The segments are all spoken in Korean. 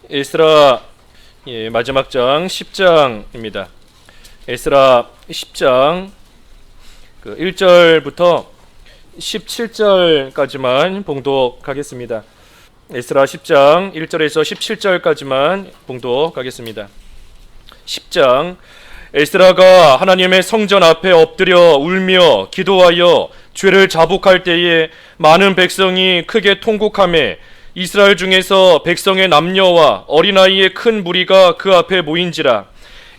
에스라 마지막 장 10장입니다. 에스라 10장 1절부터 17절까지만 봉독하겠습니다. 에스라 10장 1절에서 17절까지만 봉독하겠습니다. 10장. 에스라가 하나님의 성전 앞에 엎드려 울며 기도하여 죄를 자복할 때에 많은 백성이 크게 통곡하며 이스라엘 중에서 백성의 남녀와 어린아이의 큰 무리가 그 앞에 모인지라.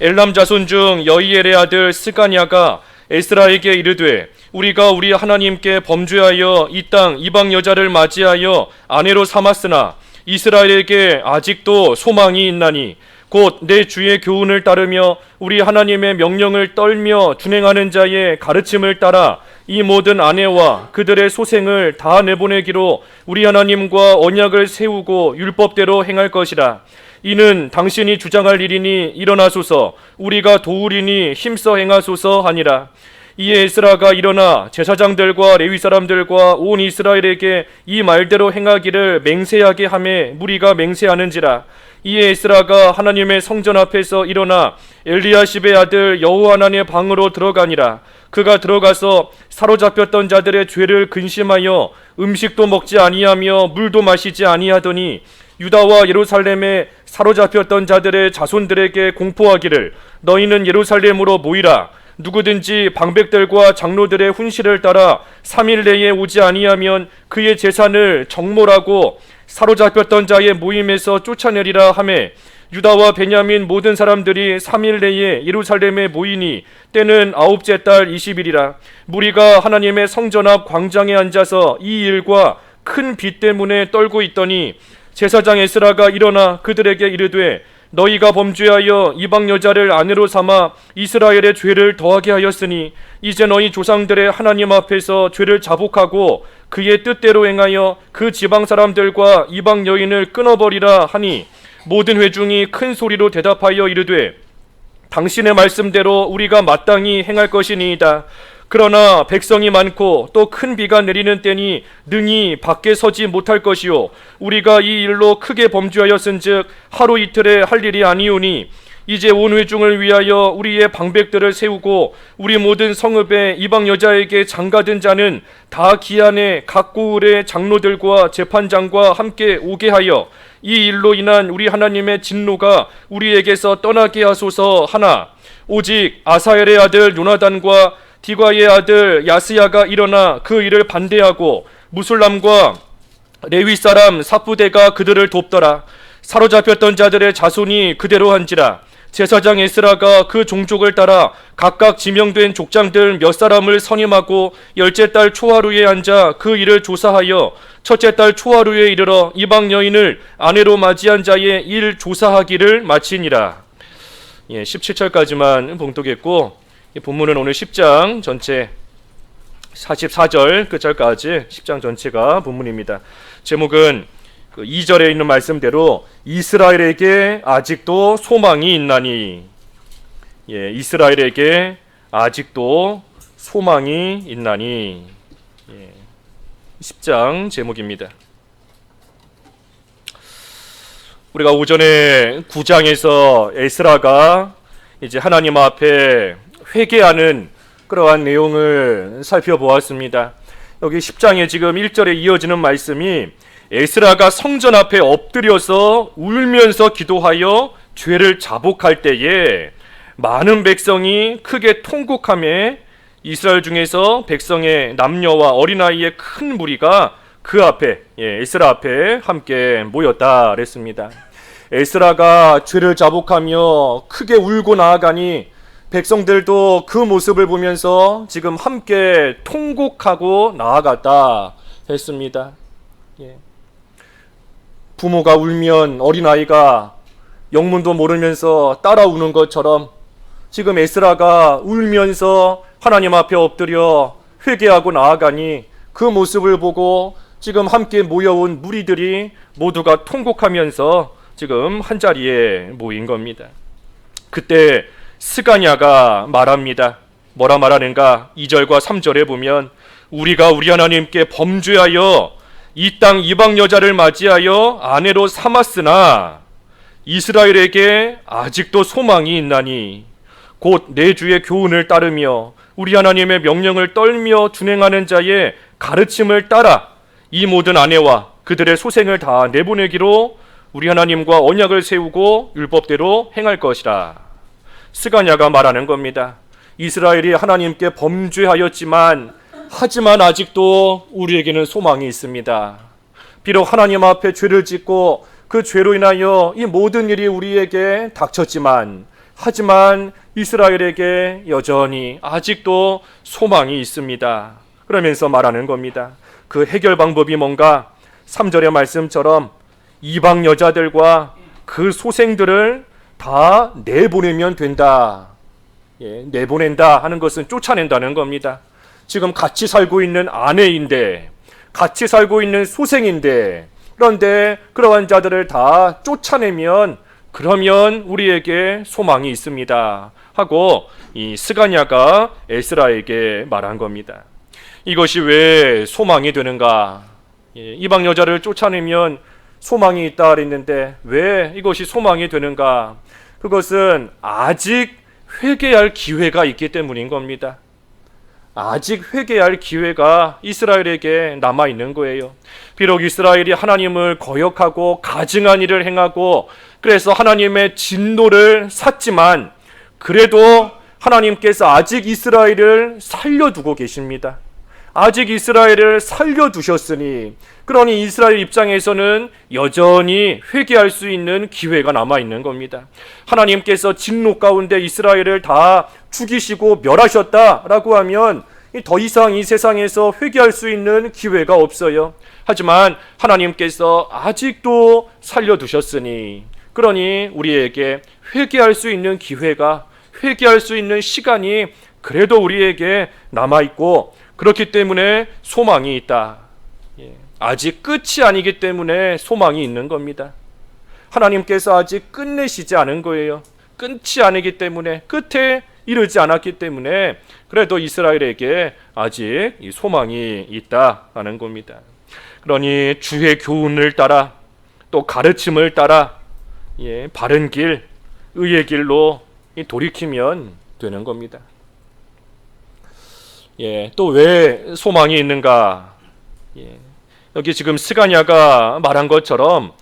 엘람 자손 중 여이엘의 아들 스가냐가 에스라에게 이르되 우리가 우리 하나님께 범죄하여 이 땅 이방 여자를 맞이하여 아내로 삼았으나 이스라엘에게 아직도 소망이 있나니 곧 내 주의 교훈을 따르며 우리 하나님의 명령을 떨며 준행하는 자의 가르침을 따라 이 모든 아내와 그들의 소생을 다 내보내기로 우리 하나님과 언약을 세우고 율법대로 행할 것이라. 이는 당신이 주장할 일이니 일어나소서, 우리가 도우리니 힘써 행하소서 하니라. 이에 에스라가 일어나 제사장들과 레위 사람들과 온 이스라엘에게 이 말대로 행하기를 맹세하게 하매 무리가 맹세하는지라. 이에 에스라가 하나님의 성전 앞에서 일어나 엘리야십의 아들 여호하난의 방으로 들어가니라. 그가 들어가서 사로잡혔던 자들의 죄를 근심하여 음식도 먹지 아니하며 물도 마시지 아니하더니 유다와 예루살렘에 사로잡혔던 자들의 자손들에게 공포하기를 너희는 예루살렘으로 모이라. 누구든지 방백들과 장로들의 훈시를 따라 3일 내에 오지 아니하면 그의 재산을 정몰하고 사로잡혔던 자의 모임에서 쫓아내리라 하매 유다와 베냐민 모든 사람들이 3일 내에 예루살렘에 모이니 때는 9째 달 20일이라. 무리가 하나님의 성전 앞 광장에 앉아서 이 일과 큰 비 때문에 떨고 있더니 제사장 에스라가 일어나 그들에게 이르되 너희가 범죄하여 이방 여자를 아내로 삼아 이스라엘의 죄를 더하게 하였으니 이제 너희 조상들의 하나님 앞에서 죄를 자복하고 그의 뜻대로 행하여 그 지방 사람들과 이방 여인을 끊어버리라 하니 모든 회중이 큰 소리로 대답하여 이르되 당신의 말씀대로 우리가 마땅히 행할 것이니이다. 그러나 백성이 많고 또 큰 비가 내리는 때니 능히 밖에 서지 못할 것이요 우리가 이 일로 크게 범죄하였은즉 하루 이틀에 할 일이 아니오니 이제 온 회중을 위하여 우리의 방백들을 세우고 우리 모든 성읍에 이방 여자에게 장가든 자는 다 기한에 각 고을의 장로들과 재판장과 함께 오게 하여 이 일로 인한 우리 하나님의 진노가 우리에게서 떠나게 하소서 하나 오직 아사엘의 아들 요나단과 디과의 아들 야스야가 일어나 그 일을 반대하고 무술람과 레위 사람 사푸대가 그들을 돕더라. 사로잡혔던 자들의 자손이 그대로 한지라. 제사장 에스라가 그 종족을 따라 각각 지명된 족장들 몇 사람을 선임하고 10째 달 초하루에 앉아 그 일을 조사하여 첫째 달 초하루에 이르러 이방 여인을 아내로 맞이한 자의 일 조사하기를 마치니라. 17절까지만 봉독했고 본문은 오늘 10장 전체 44절 끝절까지 10장 전체가 본문입니다. 제목은 2절에 있는 말씀대로 이스라엘에게 아직도 소망이 있나니. 이스라엘에게 아직도 소망이 있나니. 10장 제목입니다. 우리가 오전에 9장에서 에스라가 이제 하나님 앞에 회개하는 그러한 내용을 살펴보았습니다. 여기 10장에 지금 1절에 이어지는 말씀이 에스라가 성전 앞에 엎드려서 울면서 기도하여 죄를 자복할 때에 많은 백성이 크게 통곡하며 이스라엘 중에서 백성의 남녀와 어린아이의 큰 무리가 그 앞에 에스라 앞에 함께 모였다 그랬습니다. 에스라가 죄를 자복하며 크게 울고 나아가니 백성들도 그 모습을 보면서 지금 함께 통곡하고 나아갔다 했습니다. 부모가 울면 어린아이가 영문도 모르면서 따라 우는 것처럼 지금 에스라가 울면서 하나님 앞에 엎드려 회개하고 나아가니 그 모습을 보고 지금 함께 모여온 무리들이 모두가 통곡하면서 지금 한자리에 모인 겁니다. 그때 스가냐가 말합니다. 뭐라 말하는가? 2절과 3절에 보면 우리가 우리 하나님께 범죄하여 이 땅 이방 여자를 맞이하여 아내로 삼았으나 이스라엘에게 아직도 소망이 있나니 곧 내 주의 교훈을 따르며 우리 하나님의 명령을 떨며 준행하는 자의 가르침을 따라 이 모든 아내와 그들의 소생을 다 내보내기로 우리 하나님과 언약을 세우고 율법대로 행할 것이라. 스가냐가 말하는 겁니다. 이스라엘이 하나님께 범죄하였지만 하지만 아직도 우리에게는 소망이 있습니다. 비록 하나님 앞에 죄를 짓고 그 죄로 인하여 이 모든 일이 우리에게 닥쳤지만 하지만 이스라엘에게 여전히 아직도 소망이 있습니다. 그러면서 말하는 겁니다. 그 해결 방법이 뭔가? 3절의 말씀처럼 이방 여자들과 그 소생들을 다 내보내면 된다. 내보낸다 하는 것은 쫓아낸다는 겁니다. 지금 같이 살고 있는 아내인데, 같이 살고 있는 소생인데, 그런데 그러한 자들을 다 쫓아내면 그러면 우리에게 소망이 있습니다 하고 이 스가냐가 에스라에게 말한 겁니다. 이것이 왜 소망이 되는가? 이방 여자를 쫓아내면 소망이 있다 그랬는데 왜 이것이 소망이 되는가? 그것은 아직 회개할 기회가 있기 때문인 겁니다. 아직 회개할 기회가 이스라엘에게 남아있는 거예요. 비록 이스라엘이 하나님을 거역하고 가증한 일을 행하고 그래서 하나님의 진노를 샀지만 그래도 하나님께서 아직 이스라엘을 살려두고 계십니다. 아직 이스라엘을 살려두셨으니 그러니 이스라엘 입장에서는 여전히 회개할 수 있는 기회가 남아있는 겁니다. 하나님께서 진노 가운데 이스라엘을 다 죽이시고 멸하셨다라고 하면 더 이상 이 세상에서 회개할 수 있는 기회가 없어요. 하지만 하나님께서 아직도 살려두셨으니 그러니 우리에게 회개할 수 있는 기회가, 회개할 수 있는 시간이 그래도 우리에게 남아있고 그렇기 때문에 소망이 있다. 아직 끝이 아니기 때문에 소망이 있는 겁니다. 하나님께서 아직 끝내시지 않은 거예요. 끝이 아니기 때문에, 끝에 이르지 않았기 때문에 그래도 이스라엘에게 아직 이 소망이 있다는 겁니다. 그러니 주의 교훈을 따라 또 가르침을 따라 바른 길, 의의 길로 돌이키면 되는 겁니다. 또 왜 소망이 있는가? 여기 지금 스가냐가 말한 것처럼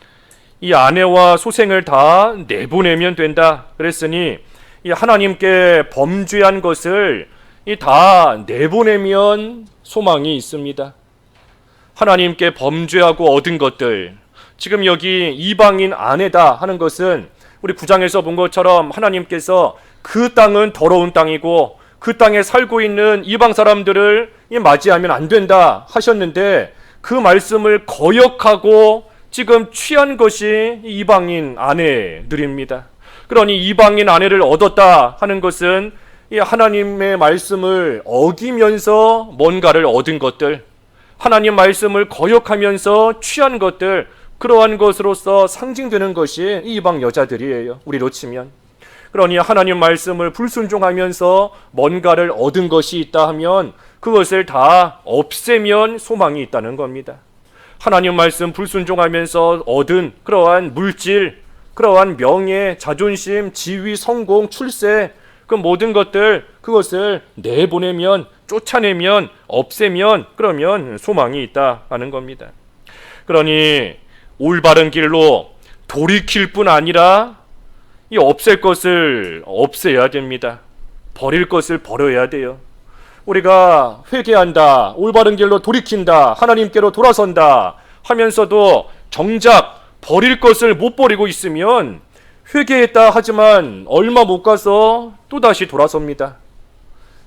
이 아내와 소생을 다 내보내면 된다 그랬으니 이 하나님께 범죄한 것을 다 내보내면 소망이 있습니다. 하나님께 범죄하고 얻은 것들, 지금 여기 이방인 아내다 하는 것은 우리 9장에서 본 것처럼 하나님께서 그 땅은 더러운 땅이고 그 땅에 살고 있는 이방 사람들을 맞이하면 안 된다 하셨는데 그 말씀을 거역하고 지금 취한 것이 이방인 아내들입니다. 그러니 이방인 아내를 얻었다 하는 것은 이 하나님의 말씀을 어기면서 뭔가를 얻은 것들, 하나님 말씀을 거역하면서 취한 것들, 그러한 것으로서 상징되는 것이 이방 여자들이에요. 우리로 치면. 그러니 하나님 말씀을 불순종하면서 뭔가를 얻은 것이 있다 하면 그것을 다 없애면 소망이 있다는 겁니다. 하나님 말씀 불순종하면서 얻은 그러한 물질, 그러한 명예, 자존심, 지위, 성공, 출세, 그 모든 것들, 그것을 내보내면, 쫓아내면, 없애면 그러면 소망이 있다 하는 겁니다. 그러니 올바른 길로 돌이킬 뿐 아니라 이 없앨 것을 없애야 됩니다. 버릴 것을 버려야 돼요. 우리가 회개한다, 올바른 길로 돌이킨다, 하나님께로 돌아선다 하면서도 정작 버릴 것을 못 버리고 있으면 회개했다 하지만 얼마 못 가서 또다시 돌아섭니다.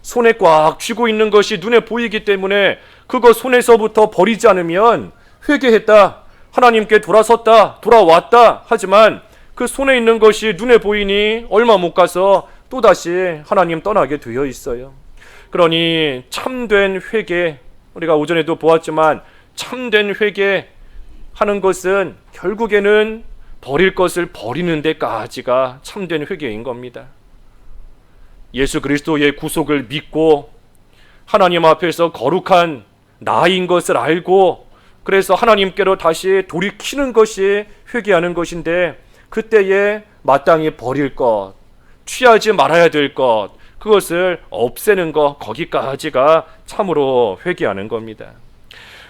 손에 꽉 쥐고 있는 것이 눈에 보이기 때문에 그거 손에서부터 버리지 않으면 회개했다, 하나님께 돌아섰다, 돌아왔다 하지만 그 손에 있는 것이 눈에 보이니 얼마 못 가서 또다시 하나님 떠나게 되어 있어요. 그러니 참된 회개, 우리가 오전에도 보았지만 참된 회개 하는 것은 결국에는 버릴 것을 버리는 데까지가 참된 회개인 겁니다. 예수 그리스도의 구속을 믿고 하나님 앞에서 거룩한 나인 것을 알고 그래서 하나님께로 다시 돌이키는 것이 회개하는 것인데 그때에 마땅히 버릴 것, 취하지 말아야 될 것, 그것을 없애는 것, 거기까지가 참으로 회개하는 겁니다.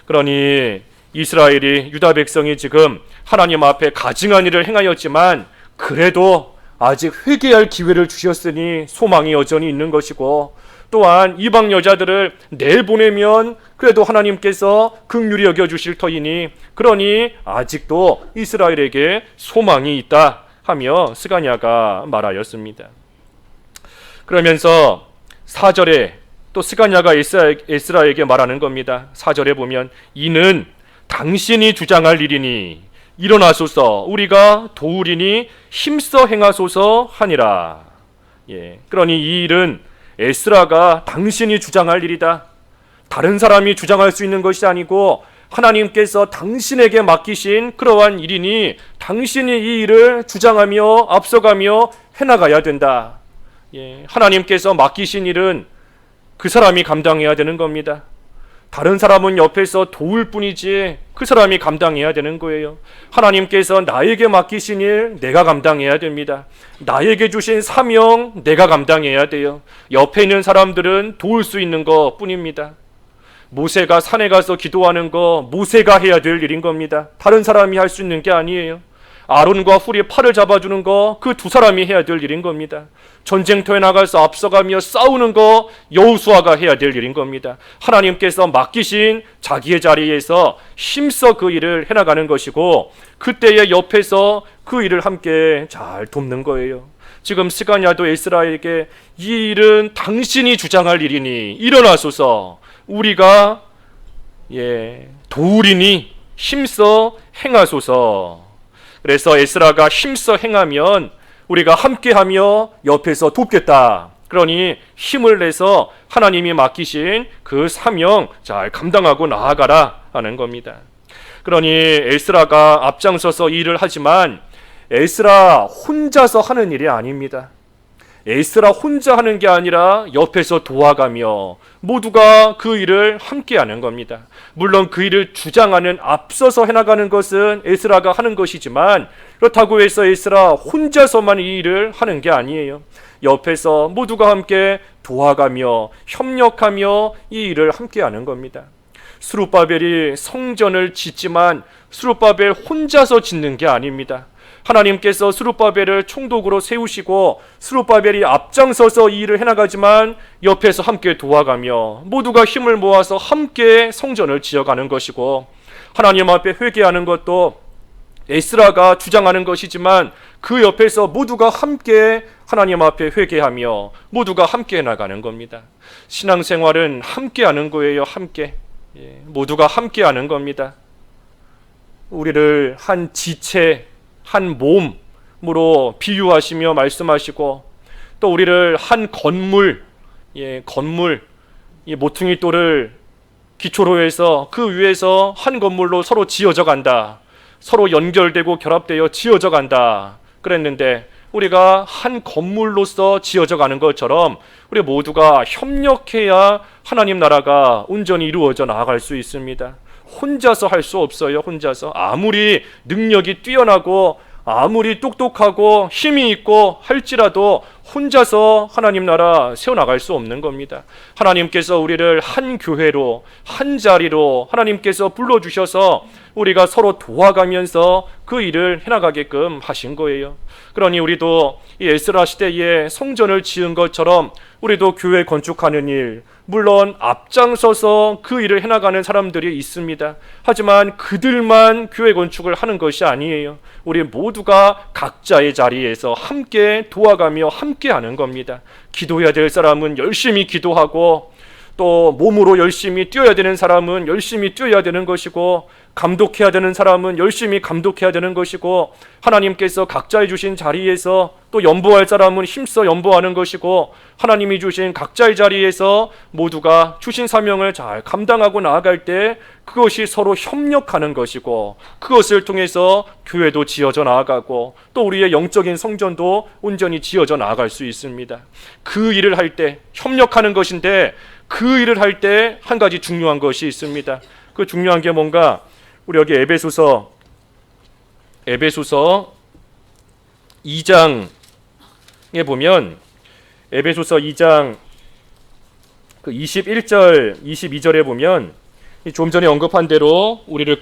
그러니 이스라엘이, 유다 백성이 지금 하나님 앞에 가증한 일을 행하였지만 그래도 아직 회개할 기회를 주셨으니 소망이 여전히 있는 것이고, 또한 이방 여자들을 내보내면 그래도 하나님께서 긍휼히 여겨주실 터이니, 그러니 아직도 이스라엘에게 소망이 있다 하며 스가랴가 말하였습니다. 그러면서 4절에 또 스가랴가 에스라에게 말하는 겁니다. 4절에 보면 이는 당신이 주장할 일이니 일어나소서 우리가 도우리니 힘써 행하소서 하니라. 그러니 이 일은 에스라가 당신이 주장할 일이다. 다른 사람이 주장할 수 있는 것이 아니고 하나님께서 당신에게 맡기신 그러한 일이니 당신이 이 일을 주장하며 앞서가며 해나가야 된다. 하나님께서 맡기신 일은 그 사람이 감당해야 되는 겁니다. 다른 사람은 옆에서 도울 뿐이지 그 사람이 감당해야 되는 거예요. 하나님께서 나에게 맡기신 일 내가 감당해야 됩니다. 나에게 주신 사명 내가 감당해야 돼요. 옆에 있는 사람들은 도울 수 있는 것 뿐입니다. 모세가 산에 가서 기도하는 거 모세가 해야 될 일인 겁니다. 다른 사람이 할 수 있는 게 아니에요. 아론과 훌이 팔을 잡아주는 거 그 두 사람이 해야 될 일인 겁니다. 전쟁터에 나가서 앞서가며 싸우는 거 여호수아가 해야 될 일인 겁니다. 하나님께서 맡기신 자기의 자리에서 힘써 그 일을 해나가는 것이고 그때의 옆에서 그 일을 함께 잘 돕는 거예요. 지금 스가랴도 에스라에게 이 일은 당신이 주장할 일이니 일어나소서 우리가 도우리니 힘써 행하소서. 그래서 에스라가 힘써 행하면 우리가 함께하며 옆에서 돕겠다. 그러니 힘을 내서 하나님이 맡기신 그 사명 잘 감당하고 나아가라 하는 겁니다. 그러니 에스라가 앞장서서 일을 하지만 에스라 혼자서 하는 일이 아닙니다. 에스라 혼자 하는 게 아니라 옆에서 도와가며 모두가 그 일을 함께 하는 겁니다. 물론 그 일을 주장하는 앞서서 해나가는 것은 에스라가 하는 것이지만 그렇다고 해서 에스라 혼자서만 이 일을 하는 게 아니에요. 옆에서 모두가 함께 도와가며 협력하며 이 일을 함께 하는 겁니다. 스룹바벨이 성전을 짓지만 스룹바벨 혼자서 짓는 게 아닙니다. 하나님께서 스룹바벨을 총독으로 세우시고 스룹바벨이 앞장서서 이 일을 해나가지만 옆에서 함께 도와가며 모두가 힘을 모아서 함께 성전을 지어가는 것이고 하나님 앞에 회개하는 것도 에스라가 주장하는 것이지만 그 옆에서 모두가 함께 하나님 앞에 회개하며 모두가 함께 해나가는 겁니다. 신앙생활은 함께하는 거예요. 함께. 모두가 함께하는 겁니다. 우리를 한 지체 한 몸으로 비유하시며 말씀하시고 또 우리를 한 건물, 건물, 모퉁이 돌을 기초로 해서 그 위에서 한 건물로 서로 지어져 간다. 서로 연결되고 결합되어 지어져 간다. 그랬는데 우리가 한 건물로서 지어져 가는 것처럼 우리 모두가 협력해야 하나님 나라가 온전히 이루어져 나아갈 수 있습니다. 혼자서 할 수 없어요. 혼자서 아무리 능력이 뛰어나고 아무리 똑똑하고 힘이 있고 할지라도 혼자서 하나님 나라 세워나갈 수 없는 겁니다. 하나님께서 우리를 한 교회로 한 자리로 하나님께서 불러주셔서 우리가 서로 도와가면서 그 일을 해나가게끔 하신 거예요. 그러니 우리도 이 에스라 시대에 성전을 지은 것처럼 우리도 교회 건축하는 일, 물론 앞장서서 그 일을 해나가는 사람들이 있습니다. 하지만 그들만 교회 건축을 하는 것이 아니에요. 우리 모두가 각자의 자리에서 함께 도와가며 함께 하는 겁니다. 기도해야 될 사람은 열심히 기도하고 또 몸으로 열심히 뛰어야 되는 사람은 열심히 뛰어야 되는 것이고 감독해야 되는 사람은 열심히 감독해야 되는 것이고 하나님께서 각자의 주신 자리에서 또 연보할 사람은 힘써 연보하는 것이고 하나님이 주신 각자의 자리에서 모두가 주신 사명을 잘 감당하고 나아갈 때 그것이 서로 협력하는 것이고 그것을 통해서 교회도 지어져 나아가고 또 우리의 영적인 성전도 온전히 지어져 나아갈 수 있습니다. 그 일을 할 때 협력하는 것인데 그 일을 할 때 한 가지 중요한 것이 있습니다. 그 중요한 게 뭔가 우리 여기 에베소서 2장에 보면 에베소서 2장 그 21절, 22절에 보면 좀 전에 언급한 대로 우리를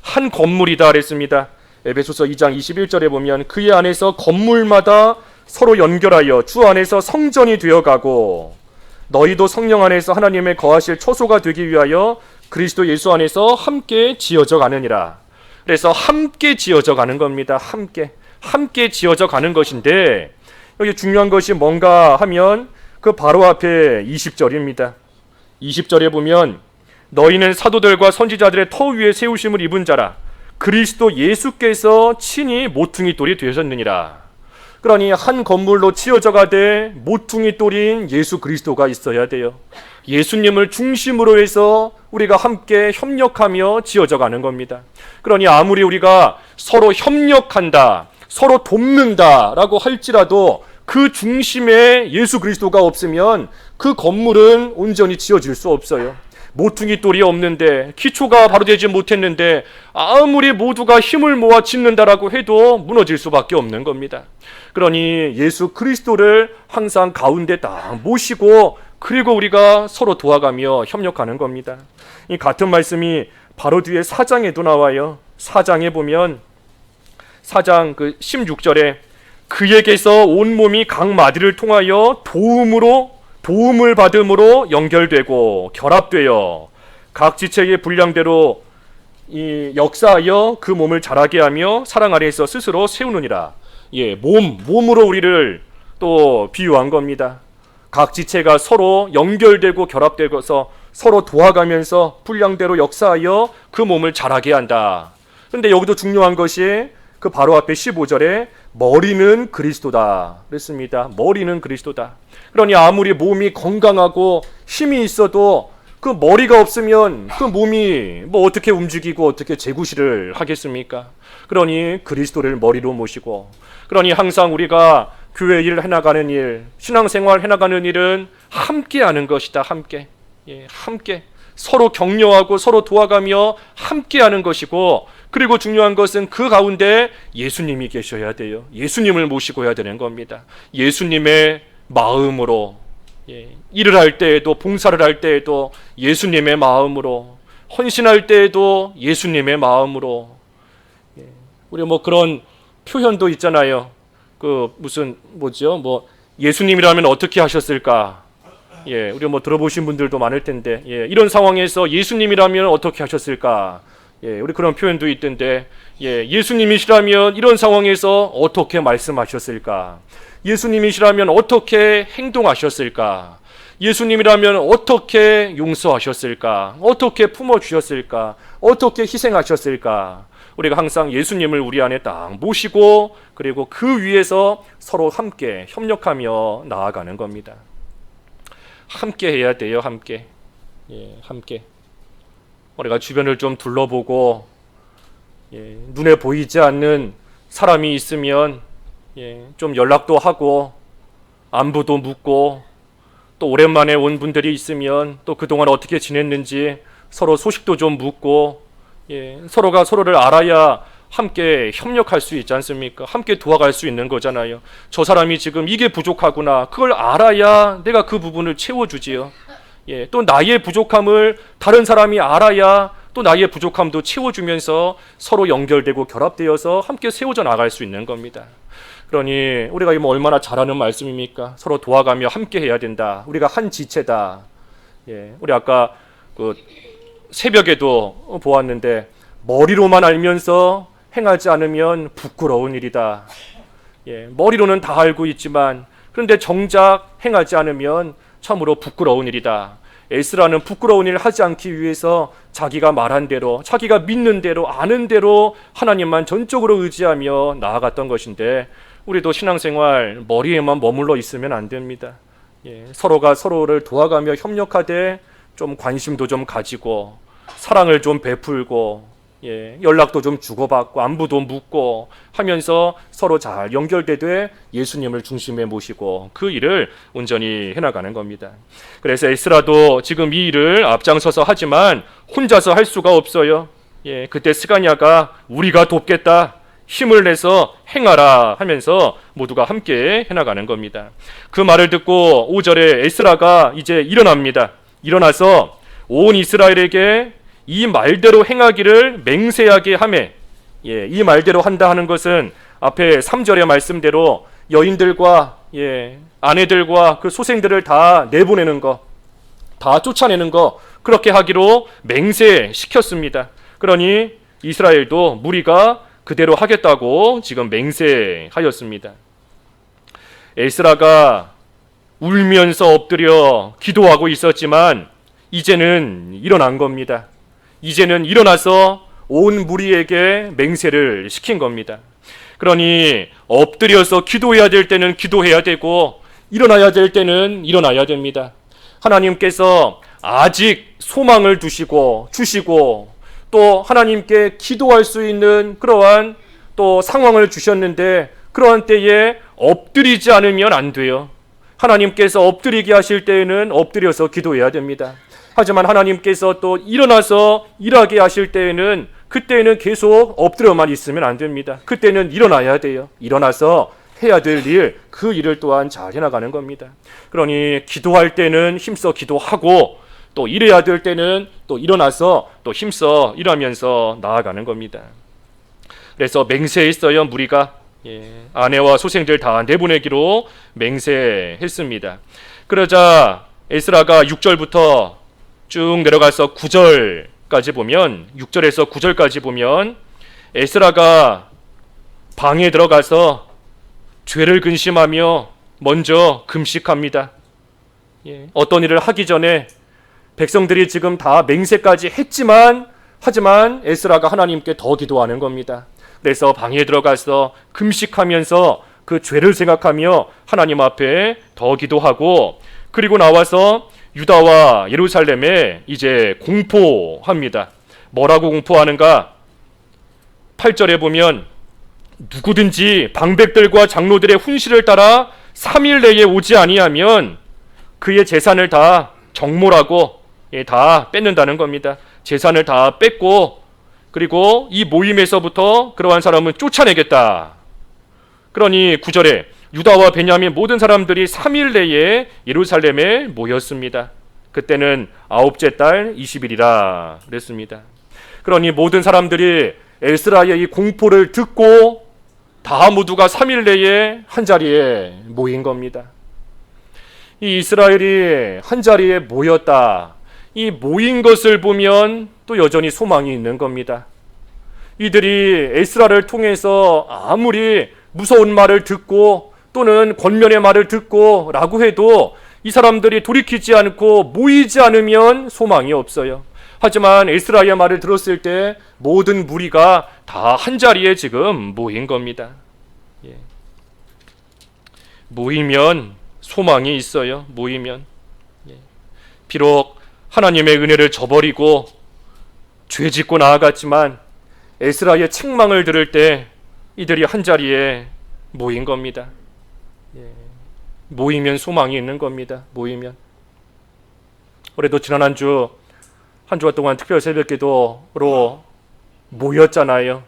한 건물이다 그랬습니다. 에베소서 2장 21절에 보면 그의 안에서 건물마다 서로 연결하여 주 안에서 성전이 되어가고 너희도 성령 안에서 하나님의 거하실 초소가 되기 위하여 그리스도 예수 안에서 함께 지어져 가느니라. 그래서 함께 지어져 가는 겁니다. 함께 지어져 가는 것인데 여기 중요한 것이 뭔가 하면 그 바로 앞에 20절입니다. 20절에 보면 너희는 사도들과 선지자들의 터 위에 세우심을 입은 자라 그리스도 예수께서 친히 모퉁이 돌이 되셨느니라. 그러니 한 건물로 지어져 가되 모퉁이 돌인 예수 그리스도가 있어야 돼요. 예수님을 중심으로 해서 우리가 함께 협력하며 지어져 가는 겁니다. 그러니 아무리 우리가 서로 협력한다, 서로 돕는다라고 할지라도 그 중심에 예수 그리스도가 없으면 그 건물은 온전히 지어질 수 없어요. 모퉁이 돌이 없는데, 기초가 바로 되지 못했는데 아무리 모두가 힘을 모아 짓는다라고 해도 무너질 수밖에 없는 겁니다. 그러니 예수 그리스도를 항상 가운데 딱 모시고 그리고 우리가 서로 도와가며 협력하는 겁니다. 이 같은 말씀이 바로 뒤에 4장에도 나와요. 4장에 보면 4장 그 16절에 그에게서 온 몸이 각 마디를 통하여 도움을 받음으로 연결되고 결합되어 각 지체의 분량대로 이 역사하여 그 몸을 자라게 하며 사랑 안에서 스스로 세우느니라. 몸으로 우리를 또 비유한 겁니다. 각 지체가 서로 연결되고 결합되어서 서로 도와가면서 분량대로 역사하여 그 몸을 자라게 한다. 그런데 여기도 중요한 것이 그 바로 앞에 15절에 머리는 그리스도다 그랬습니다. 머리는 그리스도다. 그러니 아무리 몸이 건강하고 힘이 있어도 그 머리가 없으면 그 몸이 뭐 어떻게 움직이고 어떻게 재구실을 하겠습니까? 그러니 그리스도를 머리로 모시고, 그러니 항상 우리가 교회 일 해나가는 일, 신앙생활 해나가는 일은 함께 하는 것이다. 함께 서로 격려하고 서로 도와가며 함께 하는 것이고, 그리고 중요한 것은 그 가운데 예수님이 계셔야 돼요. 예수님을 모시고 해야 되는 겁니다. 예수님의 마음으로, 일을 할 때에도, 봉사를 할 때에도 예수님의 마음으로, 헌신할 때에도 예수님의 마음으로. 우리 뭐 그런 표현도 있잖아요. 그 무슨 예수님이라면 어떻게 하셨을까? 우리 뭐 들어보신 분들도 많을 텐데, 이런 상황에서 예수님이라면 어떻게 하셨을까? 우리 그런 표현도 있던데, 예수님이시라면 이런 상황에서 어떻게 말씀하셨을까? 예수님이시라면 어떻게 행동하셨을까? 예수님이라면 어떻게 용서하셨을까? 어떻게 품어주셨을까? 어떻게 희생하셨을까? 우리가 항상 예수님을 우리 안에 딱 모시고, 그리고 그 위에서 서로 함께 협력하며 나아가는 겁니다. 함께 해야 돼요. 함께. 함께. 우리가 주변을 좀 둘러보고 눈에 보이지 않는 사람이 있으면 좀 연락도 하고 안부도 묻고, 또 오랜만에 온 분들이 있으면 또 그동안 어떻게 지냈는지 서로 소식도 좀 묻고, 서로가 서로를 알아야 함께 협력할 수 있지 않습니까? 함께 도와갈 수 있는 거잖아요. 저 사람이 지금 이게 부족하구나, 그걸 알아야 내가 그 부분을 채워주지요. 또 나의 부족함을 다른 사람이 알아야 또 나의 부족함도 채워주면서 서로 연결되고 결합되어서 함께 세워져 나갈 수 있는 겁니다. 그러니 우리가 얼마나 잘하는 말씀입니까? 서로 도와가며 함께 해야 된다. 우리가 한 지체다. 우리 아까 그 새벽에도 보았는데, 머리로만 알면서 행하지 않으면 부끄러운 일이다. 머리로는 다 알고 있지만 그런데 정작 행하지 않으면 참으로 부끄러운 일이다. 에스라는 부끄러운 일을 하지 않기 위해서 자기가 말한 대로, 자기가 믿는 대로, 아는 대로 하나님만 전적으로 의지하며 나아갔던 것인데, 우리도 신앙생활 머리에만 머물러 있으면 안 됩니다. 서로가 서로를 도와가며 협력하되 좀 관심도 좀 가지고, 사랑을 좀 베풀고, 연락도 좀 주고받고 안부도 묻고 하면서 서로 잘 연결되되 예수님을 중심에 모시고 그 일을 온전히 해나가는 겁니다. 그래서 에스라도 지금 이 일을 앞장서서 하지만 혼자서 할 수가 없어요. 그때 스가냐가 우리가 돕겠다, 힘을 내서 행하라 하면서 모두가 함께 해나가는 겁니다. 그 말을 듣고 5절에 에스라가 이제 일어납니다. 일어나서 온 이스라엘에게 이 말대로 행하기를 맹세하게 하매, 이 말대로 한다 하는 것은 앞에 3절의 말씀대로 여인들과 아내들과 그 소생들을 다 내보내는 거, 다 쫓아내는 거, 그렇게 하기로 맹세시켰습니다. 그러니 이스라엘도 무리가 그대로 하겠다고 지금 맹세하였습니다. 에스라가 울면서 엎드려 기도하고 있었지만 이제는 일어난 겁니다. 이제는 일어나서 온 무리에게 맹세를 시킨 겁니다. 그러니 엎드려서 기도해야 될 때는 기도해야 되고 일어나야 될 때는 일어나야 됩니다. 하나님께서 아직 소망을 주시고 또 하나님께 기도할 수 있는 그러한 또 상황을 주셨는데 그러한 때에 엎드리지 않으면 안 돼요. 하나님께서 엎드리게 하실 때에는 엎드려서 기도해야 됩니다. 하지만 하나님께서 또 일어나서 일하게 하실 때에는 그때는 계속 엎드려만 있으면 안 됩니다. 그때는 일어나야 돼요. 일어나서 해야 될 일, 그 일을 또한 잘 해나가는 겁니다. 그러니 기도할 때는 힘써 기도하고 또 일해야 될 때는 또 일어나서 또 힘써 일하면서 나아가는 겁니다. 그래서 맹세했어요. 무리가 아내와 소생들 다 내보내기로 맹세했습니다. 그러자 에스라가 6절부터 쭉 내려가서 9절까지 보면 6절에서 9절까지 보면 에스라가 방에 들어가서 죄를 근심하며 먼저 금식합니다. 어떤 일을 하기 전에 백성들이 지금 다 맹세까지 하지만 에스라가 하나님께 더 기도하는 겁니다. 그래서 방에 들어가서 금식하면서 그 죄를 생각하며 하나님 앞에 더 기도하고 그리고 나와서 유다와 예루살렘에 이제 공포합니다. 뭐라고 공포하는가? 8절에 보면 누구든지 방백들과 장로들의 훈시를 따라 3일 내에 오지 아니하면 그의 재산을 다 정몰하고 다 뺏는다는 겁니다. 재산을 다 뺏고 그리고 이 모임에서부터 그러한 사람은 쫓아내겠다. 그러니 9절에 유다와 베냐민 모든 사람들이 3일 내에 예루살렘에 모였습니다. 그때는 9째 달 20일이라 그랬습니다. 그러니 모든 사람들이 에스라의 이 공포를 듣고 다 모두가 3일 내에 한자리에 모인 겁니다. 이 이스라엘이 한자리에 모였다. 이 모인 것을 보면 또 여전히 소망이 있는 겁니다. 이들이 에스라를 통해서 아무리 무서운 말을 듣고 또는 권면의 말을 듣고 라고 해도 이 사람들이 돌이키지 않고 모이지 않으면 소망이 없어요. 하지만 에스라의 말을 들었을 때 모든 무리가 다 한자리에 지금 모인 겁니다. 모이면 소망이 있어요. 모이면 비록 하나님의 은혜를 저버리고 죄짓고 나아갔지만 에스라의 책망을 들을 때 이들이 한자리에 모인 겁니다. 모이면 소망이 있는 겁니다. 모이면. 올해도 지난 한 주간 동안 특별 새벽기도로 모였잖아요.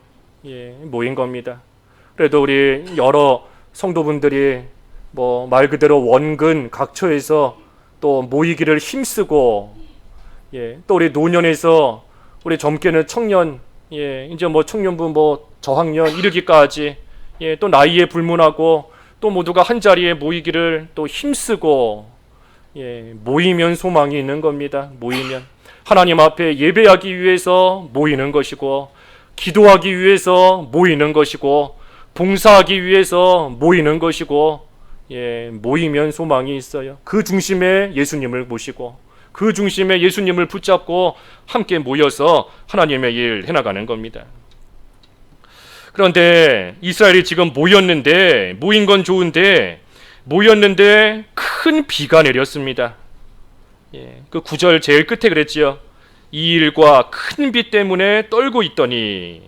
모인 겁니다. 그래도 우리 여러 성도분들이 말 그대로 원근 각처에서 또 모이기를 힘쓰고 또 우리 노년에서 우리 젊게는 청년 이제 청년부 저학년 이르기까지 또 나이에 불문하고 또 모두가 한자리에 모이기를 또 힘쓰고 모이면 소망이 있는 겁니다. 모이면 하나님 앞에 예배하기 위해서 모이는 것이고 기도하기 위해서 모이는 것이고 봉사하기 위해서 모이는 것이고 모이면 소망이 있어요. 그 중심에 예수님을 모시고 그 중심에 예수님을 붙잡고 함께 모여서 하나님의 일 해나가는 겁니다. 그런데 이스라엘이 지금 모인 건 좋은데 모였는데 큰 비가 내렸습니다. 그 9절 제일 끝에 그랬지요. 이 일과 큰 비 때문에 떨고 있더니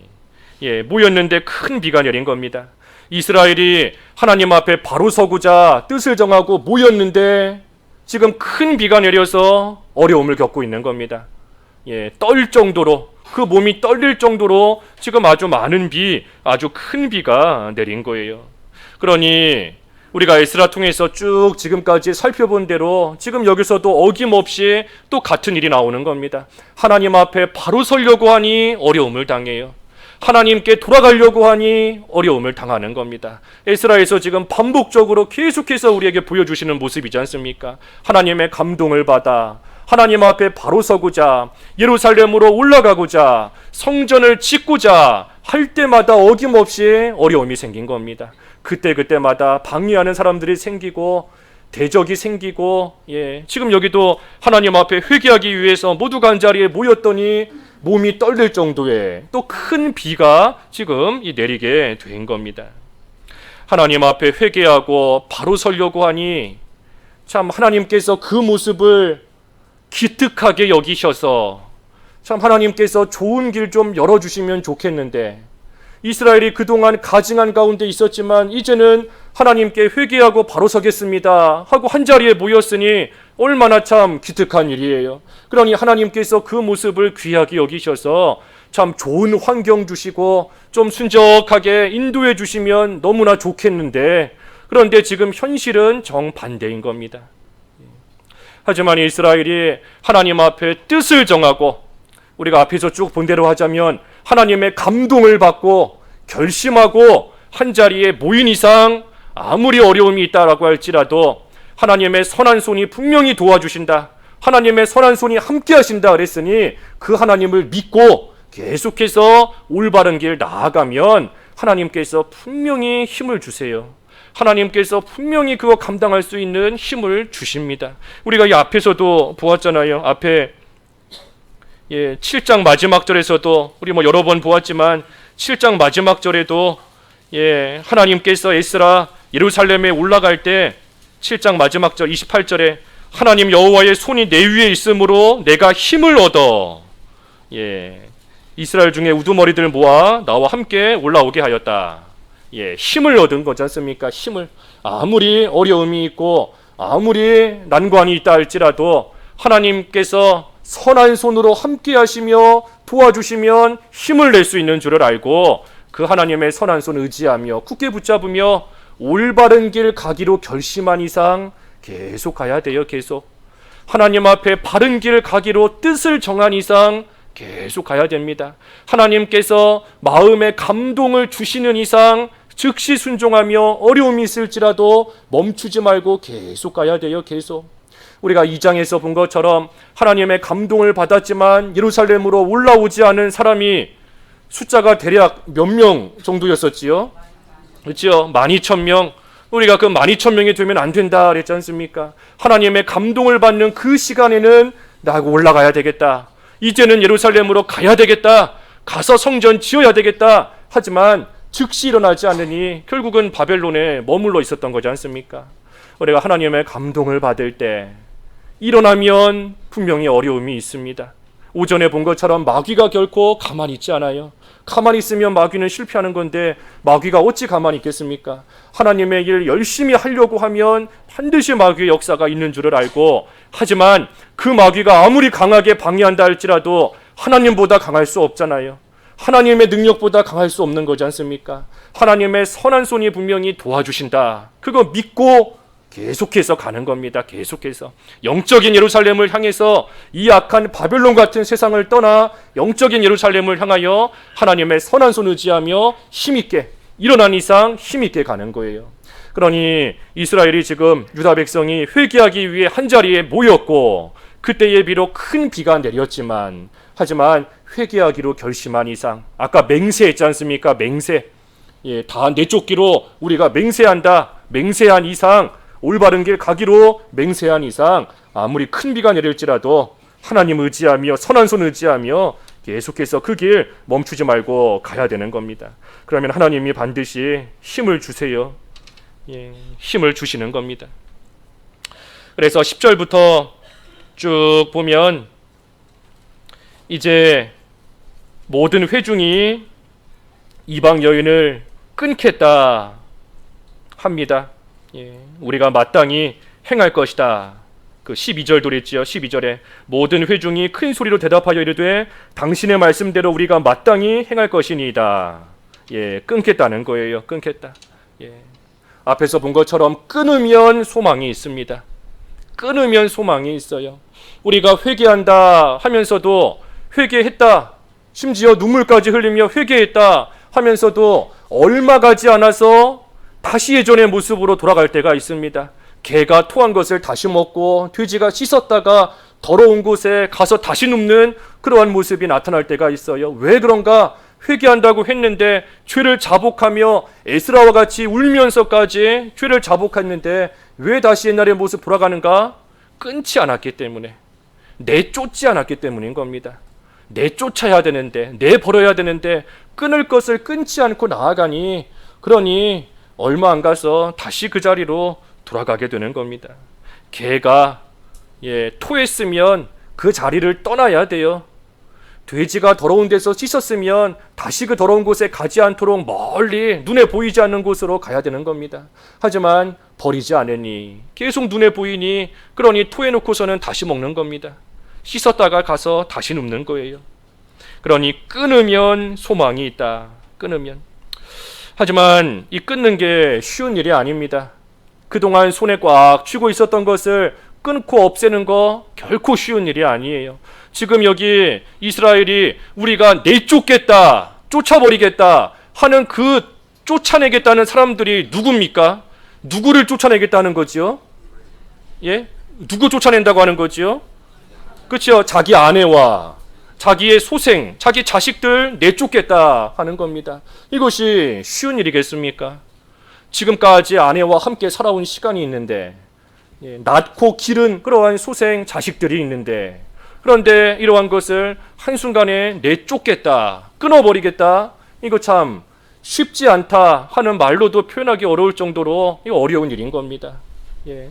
모였는데 큰 비가 내린 겁니다. 이스라엘이 하나님 앞에 바로 서고자 뜻을 정하고 모였는데 지금 큰 비가 내려서 어려움을 겪고 있는 겁니다. 떨 정도로 그 몸이 떨릴 정도로 지금 아주 많은 비, 아주 큰 비가 내린 거예요. 그러니 우리가 에스라 통해서 쭉 지금까지 살펴본 대로 지금 여기서도 어김없이 또 같은 일이 나오는 겁니다. 하나님 앞에 바로 서려고 하니 어려움을 당해요. 하나님께 돌아가려고 하니 어려움을 당하는 겁니다. 에스라에서 지금 반복적으로 계속해서 우리에게 보여주시는 모습이지 않습니까? 하나님의 감동을 받아 하나님 앞에 바로 서고자, 예루살렘으로 올라가고자, 성전을 짓고자 할 때마다 어김없이 어려움이 생긴 겁니다. 그때마다 방해하는 사람들이 생기고 대적이 생기고, 지금 여기도 하나님 앞에 회개하기 위해서 모두가 한 자리에 모였더니 몸이 떨릴 정도의 또 큰 비가 지금 내리게 된 겁니다. 하나님 앞에 회개하고 바로 서려고 하니 참 하나님께서 그 모습을 기특하게 여기셔서 참 하나님께서 좋은 길 좀 열어주시면 좋겠는데, 이스라엘이 그동안 가증한 가운데 있었지만 이제는 하나님께 회개하고 바로 서겠습니다 하고 한자리에 모였으니 얼마나 참 기특한 일이에요. 그러니 하나님께서 그 모습을 귀하게 여기셔서 참 좋은 환경 주시고 좀 순적하게 인도해 주시면 너무나 좋겠는데, 그런데 지금 현실은 정반대인 겁니다. 하지만 이스라엘이 하나님 앞에 뜻을 정하고, 우리가 앞에서 쭉 본 대로 하자면 하나님의 감동을 받고 결심하고 한자리에 모인 이상 아무리 어려움이 있다라고 할지라도 하나님의 선한 손이 분명히 도와주신다, 하나님의 선한 손이 함께 하신다 그랬으니 그 하나님을 믿고 계속해서 올바른 길 나아가면 하나님께서 분명히 힘을 주세요. 하나님께서 분명히 그거 감당할 수 있는 힘을 주십니다. 우리가 이 앞에서도 보았잖아요. 앞에 7장 마지막 절에서도 우리 여러 번 보았지만 7장 마지막 절에도 하나님께서 에스라 예루살렘에 올라갈 때 7장 마지막 절 28절에 하나님 여호와의 손이 내 위에 있으므로 내가 힘을 얻어 이스라엘 중에 우두머리들 모아 나와 함께 올라오게 하였다. 힘을 얻은 거지 않습니까? 힘을. 아무리 어려움이 있고 아무리 난관이 있다 할지라도 하나님께서 선한 손으로 함께 하시며 도와주시면 힘을 낼 수 있는 줄을 알고 그 하나님의 선한 손 의지하며 굳게 붙잡으며 올바른 길 가기로 결심한 이상 계속 가야 돼요. 계속 하나님 앞에 바른 길 가기로 뜻을 정한 이상 계속 가야 됩니다. 하나님께서 마음에 감동을 주시는 이상 즉시 순종하며 어려움이 있을지라도 멈추지 말고 계속 가야 돼요. 계속. 우리가 2장에서 본 것처럼 하나님의 감동을 받았지만 예루살렘으로 올라오지 않은 사람이 숫자가 대략 몇 명 정도였었지요? 그렇죠? 12,000명. 우리가 그 12,000명이 되면 안 된다 그랬지 않습니까? 하나님의 감동을 받는 그 시간에는 나 올라가야 되겠다. 이제는 예루살렘으로 가야 되겠다. 가서 성전 지어야 되겠다. 하지만 즉시 일어나지 않으니 결국은 바벨론에 머물러 있었던 거지 않습니까? 우리가 하나님의 감동을 받을 때 일어나면 분명히 어려움이 있습니다. 오전에 본 것처럼 마귀가 결코 가만히 있지 않아요. 가만히 있으면 마귀는 실패하는 건데 마귀가 어찌 가만히 있겠습니까? 하나님의 일 열심히 하려고 하면 반드시 마귀의 역사가 있는 줄을 알고, 하지만 그 마귀가 아무리 강하게 방해한다 할지라도 하나님보다 강할 수 없잖아요. 하나님의 능력보다 강할 수 없는 거지 않습니까? 하나님의 선한 손이 분명히 도와주신다. 그거 믿고 계속해서 가는 겁니다. 계속해서 영적인 예루살렘을 향해서 이 악한 바벨론 같은 세상을 떠나 영적인 예루살렘을 향하여 하나님의 선한 손 의지하며 힘있게 일어난 이상 힘있게 가는 거예요. 그러니 이스라엘이 지금 유다 백성이 회개하기 위해 한자리에 모였고 그때에 비록 큰 비가 내렸지만, 하지만 회개하기로 결심한 이상, 아까 맹세했지 않습니까? 맹세. 다 내쫓기로 우리가 맹세한다. 맹세한 이상, 올바른 길 가기로 맹세한 이상 아무리 큰 비가 내릴지라도 하나님 의지하며 선한 손 의지하며 계속해서 그 길 멈추지 말고 가야 되는 겁니다. 그러면 하나님이 반드시 힘을 주세요. 힘을 주시는 겁니다. 그래서 10절부터 쭉 보면 이제 모든 회중이 이방 여인을 끊겠다 합니다. 우리가 마땅히 행할 것이다. 그 12절도 그랬지요. 12절에 모든 회중이 큰 소리로 대답하여 이르되 당신의 말씀대로 우리가 마땅히 행할 것이니이다. 예, 끊겠다는 거예요. 끊겠다. 예. 앞에서 본 것처럼 끊으면 소망이 있습니다. 끊으면 소망이 있어요. 우리가 회개한다 하면서도 회개했다, 심지어 눈물까지 흘리며 회개했다 하면서도 얼마 가지 않아서 다시 예전의 모습으로 돌아갈 때가 있습니다. 개가 토한 것을 다시 먹고 돼지가 씻었다가 더러운 곳에 가서 다시 눕는 그러한 모습이 나타날 때가 있어요. 왜 그런가? 회개한다고 했는데 죄를 자복하며 에스라와 같이 울면서까지 죄를 자복했는데 왜 다시 옛날의 모습 돌아가는가? 끊지 않았기 때문에, 내쫓지 않았기 때문인 겁니다. 내쫓아야 되는데, 내버려야 되는데 끊을 것을 끊지 않고 나아가니, 그러니 얼마 안 가서 다시 그 자리로 돌아가게 되는 겁니다. 개가 토했으면 그 자리를 떠나야 돼요. 돼지가 더러운 데서 씻었으면 다시 그 더러운 곳에 가지 않도록 멀리 눈에 보이지 않는 곳으로 가야 되는 겁니다. 하지만 버리지 않으니 계속 눈에 보이니, 그러니 토해놓고서는 다시 먹는 겁니다. 씻었다가 가서 다시 눕는 거예요. 그러니 끊으면 소망이 있다. 끊으면. 하지만 이 끊는 게 쉬운 일이 아닙니다. 그동안 손에 꽉 쥐고 있었던 것을 끊고 없애는 거 결코 쉬운 일이 아니에요. 지금 여기 이스라엘이 우리가 내쫓겠다, 쫓아버리겠다 하는 그 쫓아내겠다는 사람들이 누굽니까? 누구를 쫓아내겠다는 거지요? 예? 누구 쫓아낸다고 하는 거지요? 그렇죠? 자기 아내와 자기의 소생, 자기 자식들 내쫓겠다 하는 겁니다. 이것이 쉬운 일이겠습니까? 지금까지 아내와 함께 살아온 시간이 있는데, 낳고 기른 그러한 소생 자식들이 있는데, 그런데 이러한 것을 한순간에 내쫓겠다, 끊어버리겠다, 이거 참 쉽지 않다 하는 말로도 표현하기 어려울 정도로 어려운 일인 겁니다.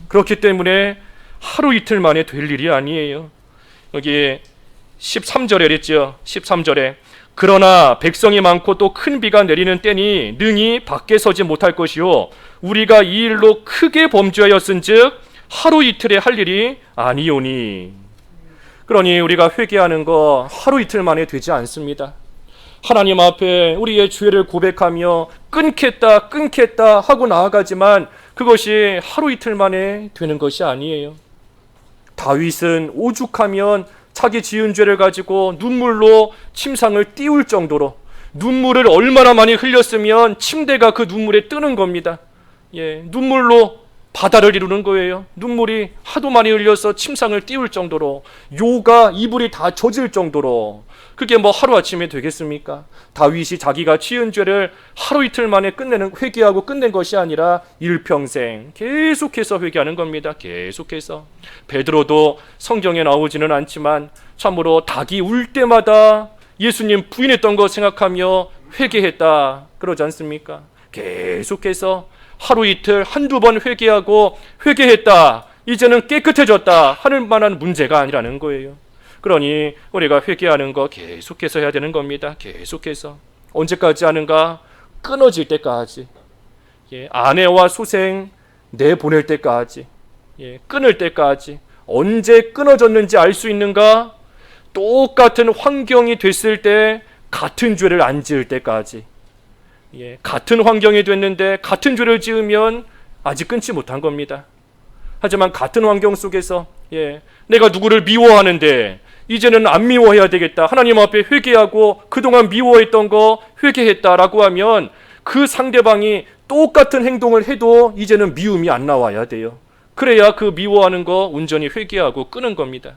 그렇기 때문에 하루 이틀 만에 될 일이 아니에요. 여기 13절에 그랬죠. 13절에 그러나 백성이 많고 또 큰 비가 내리는 때니 능히 밖에 서지 못할 것이요 우리가 이 일로 크게 범죄하였은즉 하루 이틀에 할 일이 아니오니. 그러니 우리가 회개하는 거 하루 이틀 만에 되지 않습니다. 하나님 앞에 우리의 죄를 고백하며 끊겠다 하고 나아가지만 그것이 하루 이틀 만에 되는 것이 아니에요. 다윗은 오죽하면 자기 지은 죄를 가지고 눈물로 침상을 띄울 정도로, 눈물을 얼마나 많이 흘렸으면 침대가 그 눈물에 뜨는 겁니다. 눈물로 바다를 이루는 거예요. 눈물이 하도 많이 흘려서 침상을 띄울 정도로, 요가 이불이 다 젖을 정도로. 그게 뭐 하루아침에 되겠습니까? 다윗이 자기가 지은 죄를 하루 이틀 만에 회개하고 끝낸 것이 아니라 일평생 계속해서 회개하는 겁니다. 계속해서. 베드로도 성경에 나오지는 않지만 참으로 닭이 울 때마다 예수님 부인했던 거 생각하며 회개했다 그러지 않습니까? 계속해서 하루 이틀 한두 번 회개하고 회개했다, 이제는 깨끗해졌다 하는 만한 문제가 아니라는 거예요. 그러니 우리가 회개하는 거 계속해서 해야 되는 겁니다. 계속해서. 언제까지 하는가? 끊어질 때까지. 아내와 소생 내보낼 때까지. 끊을 때까지. 언제 끊어졌는지 알 수 있는가? 똑같은 환경이 됐을 때 같은 죄를 안 지을 때까지. 같은 환경이 됐는데 같은 죄를 지으면 아직 끊지 못한 겁니다. 하지만 같은 환경 속에서 내가 누구를 미워하는데 이제는 안 미워해야 되겠다, 하나님 앞에 회개하고 그동안 미워했던 거 회개했다라고 하면 그 상대방이 똑같은 행동을 해도 이제는 미움이 안 나와야 돼요. 그래야 그 미워하는 거 온전히 회개하고 끄는 겁니다.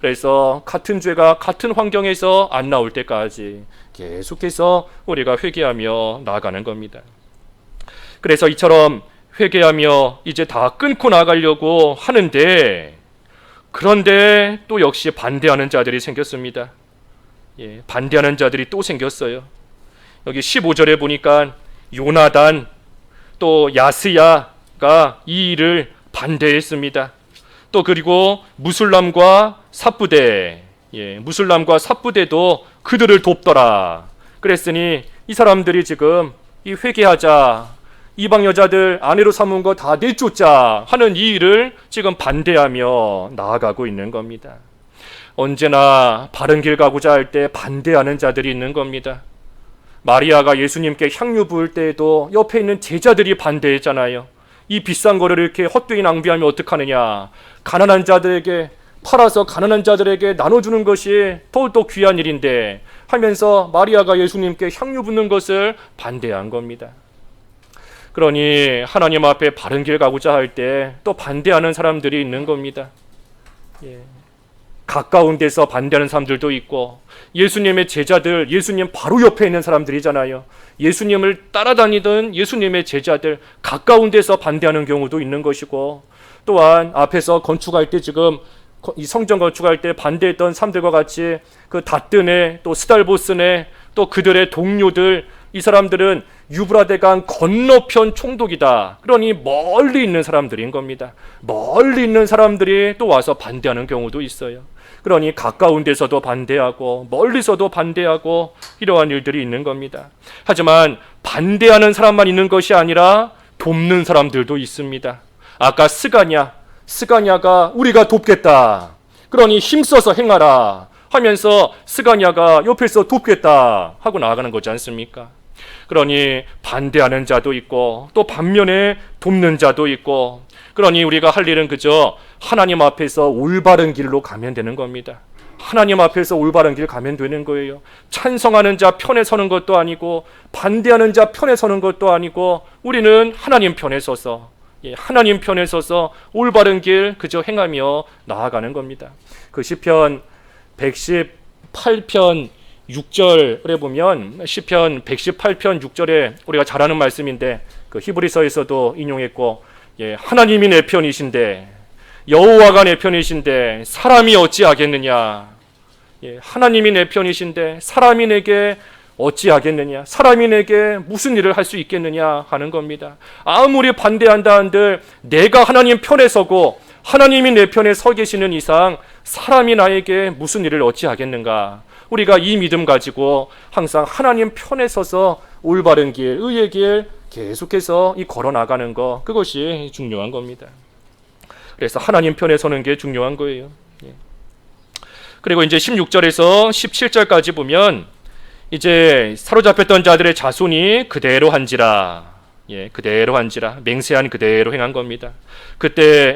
그래서 같은 죄가 같은 환경에서 안 나올 때까지 계속해서 우리가 회개하며 나아가는 겁니다. 그래서 이처럼 회개하며 이제 다 끊고 나가려고 하는데, 그런데 또 역시 반대하는 자들이 생겼습니다. 반대하는 자들이 또 생겼어요. 여기 15절에 보니까 요나단 또 야스야가 이 일을 반대했습니다. 또 그리고 무술람과 삽부대, 무술람과 삽부대도 그들을 돕더라. 그랬으니 이 사람들이 지금 이 회개하자, 이방 여자들 아내로 삼은 거 다 내쫓자 하는 이 일을 지금 반대하며 나아가고 있는 겁니다. 언제나 바른 길 가고자 할 때 반대하는 자들이 있는 겁니다. 마리아가 예수님께 향유 부을 때에도 옆에 있는 제자들이 반대했잖아요. 이 비싼 거를 이렇게 헛되이 낭비하면 어떡하느냐, 가난한 자들에게 팔아서 가난한 자들에게 나눠주는 것이 더욱더 귀한 일인데 하면서 마리아가 예수님께 향유 붓는 것을 반대한 겁니다. 그러니 하나님 앞에 바른 길 가고자 할 때 또 반대하는 사람들이 있는 겁니다. 가까운 데서 반대하는 사람들도 있고, 예수님의 제자들, 예수님 바로 옆에 있는 사람들이잖아요. 예수님을 따라다니던 예수님의 제자들, 가까운 데서 반대하는 경우도 있는 것이고, 또한 앞에서 건축할 때 지금 이 성전 건축할 때 반대했던 사람들과 같이 그 닷드네, 또 스달보스네, 또 그들의 동료들, 이 사람들은 유브라데강 건너편 총독이다. 그러니 멀리 있는 사람들인 겁니다. 멀리 있는 사람들이 또 와서 반대하는 경우도 있어요. 그러니 가까운 데서도 반대하고 멀리서도 반대하고 이러한 일들이 있는 겁니다. 하지만 반대하는 사람만 있는 것이 아니라 돕는 사람들도 있습니다. 아까 스가냐가 우리가 돕겠다, 그러니 힘써서 행하라 하면서 스가냐가 옆에서 돕겠다 하고 나아가는 거지 않습니까? 그러니 반대하는 자도 있고 또 반면에 돕는 자도 있고, 그러니 우리가 할 일은 그저 하나님 앞에서 올바른 길로 가면 되는 겁니다. 하나님 앞에서 올바른 길 가면 되는 거예요. 찬성하는 자 편에 서는 것도 아니고 반대하는 자 편에 서는 것도 아니고, 우리는 하나님 편에 서서 하나님 편에 서서 올바른 길 그저 행하며 나아가는 겁니다. 그 시편 118편 6절에 보면, 시편 118편 6절에 우리가 잘 아는 말씀인데 그 히브리서에서도 인용했고, 하나님이 내 편이신데, 여호와가 내 편이신데 사람이 어찌하겠느냐. 하나님이 내 편이신데 사람이 내게 어찌하겠느냐, 사람이 내게 무슨 일을 할 수 있겠느냐 하는 겁니다. 아무리 반대한다 한들 내가 하나님 편에 서고 하나님이 내 편에 서 계시는 이상 사람이 나에게 무슨 일을 어찌하겠는가. 우리가 이 믿음 가지고 항상 하나님 편에 서서 올바른 길, 의의 길 계속해서 걸어 나가는 거, 그것이 중요한 겁니다. 그래서 하나님 편에 서는 게 중요한 거예요. 그리고 이제 16절에서 17절까지 보면 이제 사로잡혔던 자들의 자손이 그대로 한지라, 맹세한 그대로 행한 겁니다. 그때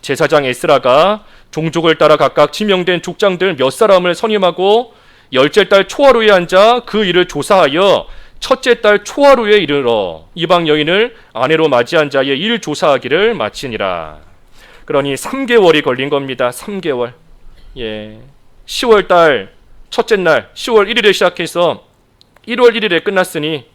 제사장 에스라가 종족을 따라 각각 지명된 족장들 몇 사람을 선임하고 열째 달 초하루에 앉아 그 일을 조사하여 첫째 달 초하루에 이르러 이방 여인을 아내로 맞이한 자의 일 조사하기를 마치니라. 그러니 3개월이 걸린 겁니다. 3개월. 10월 달 첫째 날 10월 1일에 시작해서 1월 1일에 끝났으니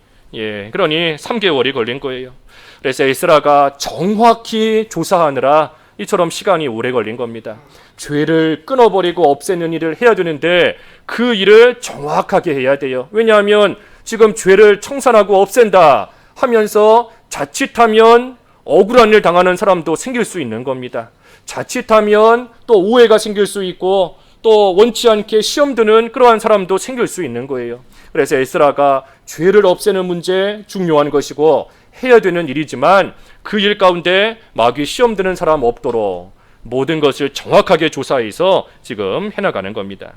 그러니 3개월이 걸린 거예요. 그래서 에스라가 정확히 조사하느라 이처럼 시간이 오래 걸린 겁니다. 죄를 끊어버리고 없애는 일을 해야 되는데 그 일을 정확하게 해야 돼요. 왜냐하면 지금 죄를 청산하고 없앤다 하면서 자칫하면 억울한 일 당하는 사람도 생길 수 있는 겁니다. 자칫하면 또 오해가 생길 수 있고 또 원치 않게 시험 드는 그러한 사람도 생길 수 있는 거예요. 그래서 에스라가 죄를 없애는 문제 중요한 것이고 해야 되는 일이지만 그 일 가운데 마귀 시험 드는 사람 없도록 모든 것을 정확하게 조사해서 지금 해나가는 겁니다.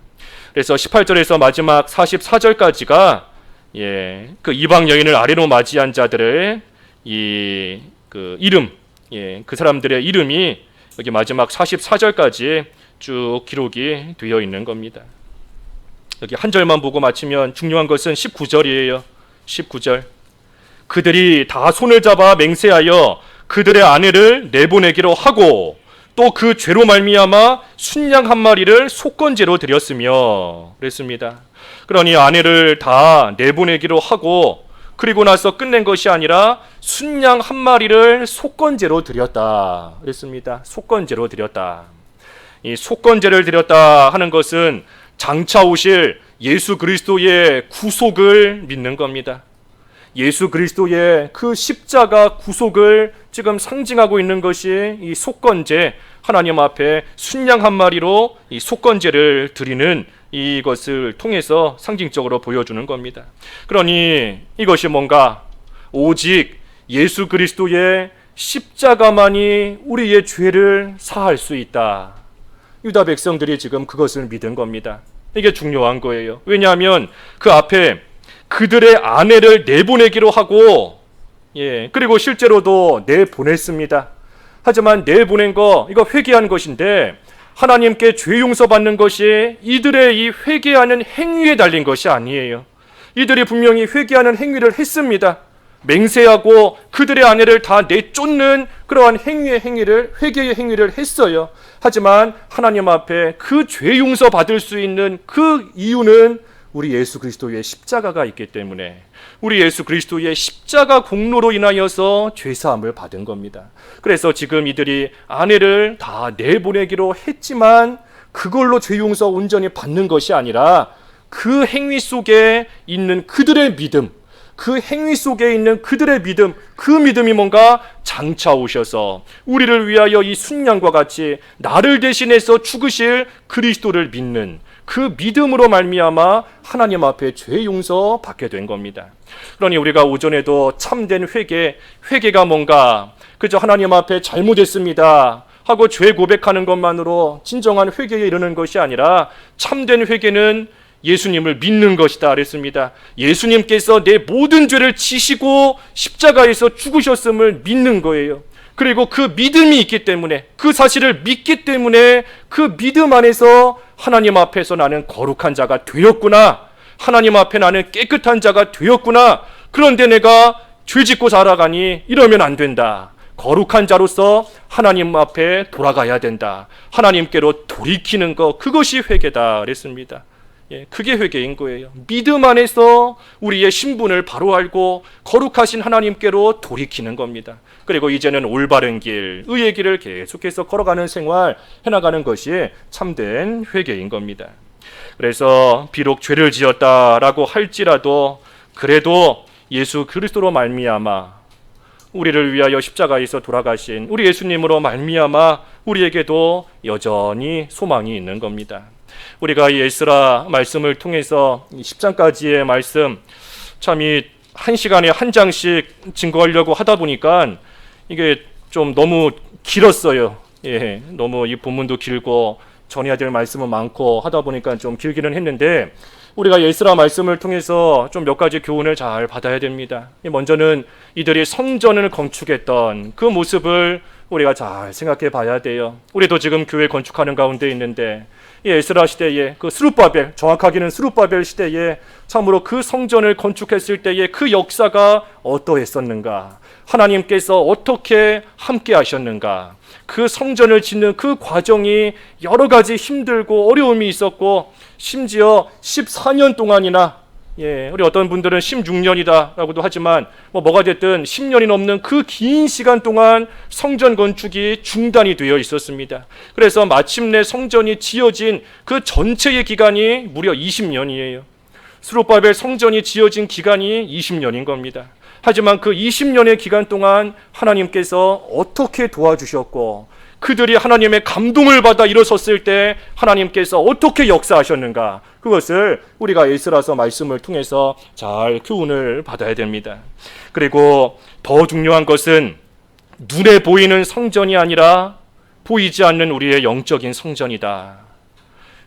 그래서 18절에서 마지막 44절까지가 그 이방 여인을 아래로 맞이한 자들의 그 이름, 그 사람들의 이름이 여기 마지막 44절까지 쭉 기록이 되어 있는 겁니다. 여기 한 절만 보고 마치면 중요한 것은 19절이에요. 19절. 그들이 다 손을 잡아 맹세하여 그들의 아내를 내보내기로 하고 또 그 죄로 말미암아 순양 한 마리를 속건제로 드렸으며 그랬습니다. 그러니 아내를 다 내보내기로 하고 그리고 나서 끝낸 것이 아니라 순양 한 마리를 속건제로 드렸다 그랬습니다. 속건제로 드렸다. 이 속건제를 드렸다 하는 것은 장차 오실 예수 그리스도의 구속을 믿는 겁니다. 예수 그리스도의 그 십자가 구속을 지금 상징하고 있는 것이 이 속건제, 하나님 앞에 순양 한 마리로 이 속건제를 드리는 이것을 통해서 상징적으로 보여주는 겁니다. 그러니 이것이 뭔가 오직 예수 그리스도의 십자가만이 우리의 죄를 사할 수 있다. 유다 백성들이 지금 그것을 믿은 겁니다. 이게 중요한 거예요. 왜냐하면 그 앞에 그들의 아내를 내보내기로 하고, 그리고 실제로도 내보냈습니다. 하지만 내보낸 거, 이거 회개한 것인데 하나님께 죄 용서받는 것이 이들의 이 회개하는 행위에 달린 것이 아니에요. 이들이 분명히 회개하는 행위를 했습니다. 맹세하고 그들의 아내를 다 내쫓는 그러한 회개의 행위를 했어요. 하지만 하나님 앞에 그 죄 용서 받을 수 있는 그 이유는 우리 예수 그리스도의 십자가가 있기 때문에, 우리 예수 그리스도의 십자가 공로로 인하여서 죄사함을 받은 겁니다. 그래서 지금 이들이 아내를 다 내보내기로 했지만 그걸로 죄 용서 온전히 받는 것이 아니라 그 행위 속에 있는 그들의 믿음, 그 행위 속에 있는 그들의 믿음, 그 믿음이 뭔가 장차 오셔서 우리를 위하여 이 순양과 같이 나를 대신해서 죽으실 그리스도를 믿는 그 믿음으로 말미암아 하나님 앞에 죄 용서 받게 된 겁니다. 그러니 우리가 오전에도 참된 회개가 뭔가 그저 하나님 앞에 잘못했습니다 하고 죄 고백하는 것만으로 진정한 회개에 이르는 것이 아니라 참된 회개는 예수님을 믿는 것이다 그랬습니다. 예수님께서 내 모든 죄를 지시고 십자가에서 죽으셨음을 믿는 거예요. 그리고 그 믿음이 있기 때문에, 그 사실을 믿기 때문에 그 믿음 안에서 하나님 앞에서 나는 거룩한 자가 되었구나, 하나님 앞에 나는 깨끗한 자가 되었구나, 그런데 내가 죄짓고 살아가니 이러면 안 된다, 거룩한 자로서 하나님 앞에 돌아가야 된다, 하나님께로 돌이키는 것, 그것이 회개다 그랬습니다. 그게 회개인 거예요. 믿음 안에서 우리의 신분을 바로 알고 거룩하신 하나님께로 돌이키는 겁니다. 그리고 이제는 올바른 길, 의의 길을 계속해서 걸어가는 생활 해나가는 것이 참된 회개인 겁니다. 그래서 비록 죄를 지었다라고 할지라도 그래도 예수 그리스도로 말미암아 우리를 위하여 십자가에서 돌아가신 우리 예수님으로 말미암아 우리에게도 여전히 소망이 있는 겁니다. 우리가 이 에스라 말씀을 통해서 10장까지의 말씀, 참 이 한 시간에 한 장씩 증거하려고 하다 보니까 이게 좀 너무 길었어요. 너무 이 본문도 길고 전해야 될 말씀은 많고 하다 보니까 좀 길기는 했는데, 우리가 에스라 말씀을 통해서 좀 몇 가지 교훈을 잘 받아야 됩니다. 먼저는 이들이 성전을 건축했던 그 모습을 우리가 잘 생각해 봐야 돼요. 우리도 지금 교회 건축하는 가운데 있는데 이 에스라 시대에 그 스룹바벨, 정확하게는 스룹바벨 시대에 참으로 그 성전을 건축했을 때의 그 역사가 어떠했었는가, 하나님께서 어떻게 함께 하셨는가, 그 성전을 짓는 그 과정이 여러 가지 힘들고 어려움이 있었고 심지어 14년 동안이나, 우리 어떤 분들은 16년이다라고도 하지만 뭐가 됐든 10년이 넘는 그 긴 시간 동안 성전 건축이 중단이 되어 있었습니다. 그래서 마침내 성전이 지어진 그 전체의 기간이 무려 20년이에요. 스룹바벨 성전이 지어진 기간이 20년인 겁니다. 하지만 그 20년의 기간 동안 하나님께서 어떻게 도와주셨고 그들이 하나님의 감동을 받아 일어섰을 때 하나님께서 어떻게 역사하셨는가, 그것을 우리가 에스라서 말씀을 통해서 잘 교훈을 받아야 됩니다. 그리고 더 중요한 것은 눈에 보이는 성전이 아니라 보이지 않는 우리의 영적인 성전이다.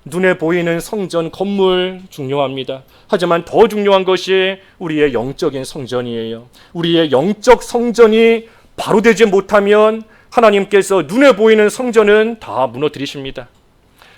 눈에 보이는 성전, 건물 중요합니다. 하지만 더 중요한 것이 우리의 영적인 성전이에요. 우리의 영적 성전이 바로 되지 못하면 하나님께서 눈에 보이는 성전은 다 무너뜨리십니다.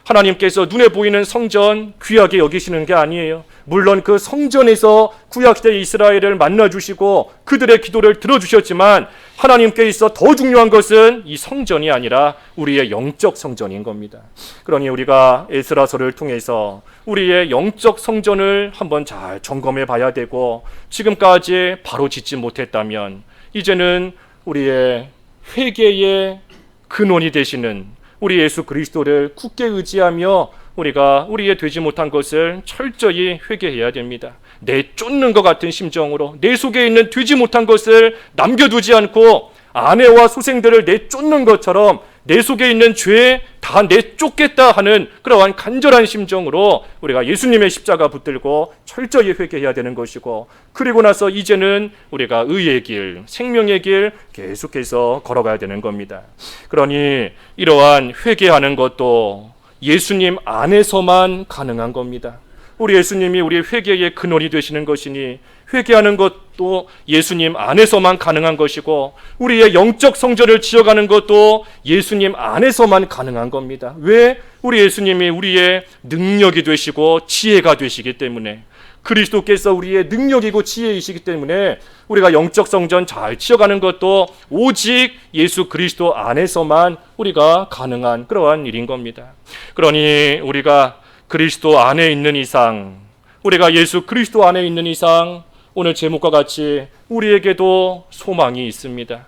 하나님께서 눈에 보이는 성전 귀하게 여기시는 게 아니에요. 물론 그 성전에서 구약시대 이스라엘을 만나주시고 그들의 기도를 들어주셨지만 하나님께 있어 더 중요한 것은 이 성전이 아니라 우리의 영적 성전인 겁니다. 그러니 우리가 에스라서를 통해서 우리의 영적 성전을 한번 잘 점검해 봐야 되고, 지금까지 바로 짓지 못했다면 이제는 우리의 회개의 근원이 되시는 우리 예수 그리스도를 굳게 의지하며 우리가 우리의 되지 못한 것을 철저히 회개해야 됩니다. 내쫓는 것 같은 심정으로 내 속에 있는 되지 못한 것을 남겨두지 않고 아내와 소생들을 내쫓는 것처럼 내 속에 있는 죄 다 내쫓겠다 하는 그러한 간절한 심정으로 우리가 예수님의 십자가 붙들고 철저히 회개해야 되는 것이고, 그리고 나서 이제는 우리가 의의 길, 생명의 길 계속해서 걸어가야 되는 겁니다. 그러니 이러한 회개하는 것도 예수님 안에서만 가능한 겁니다. 우리 예수님이 우리의 회개의 근원이 되시는 것이니 회개하는 것도 예수님 안에서만 가능한 것이고, 우리의 영적 성전을 지어가는 것도 예수님 안에서만 가능한 겁니다. 왜? 우리 예수님이 우리의 능력이 되시고 지혜가 되시기 때문에, 그리스도께서 우리의 능력이고 지혜이시기 때문에 우리가 영적 성전 잘 지어가는 것도 오직 예수 그리스도 안에서만 우리가 가능한 그러한 일인 겁니다. 그러니 우리가 그리스도 안에 있는 이상, 우리가 예수 그리스도 안에 있는 이상, 오늘 제목과 같이 우리에게도 소망이 있습니다.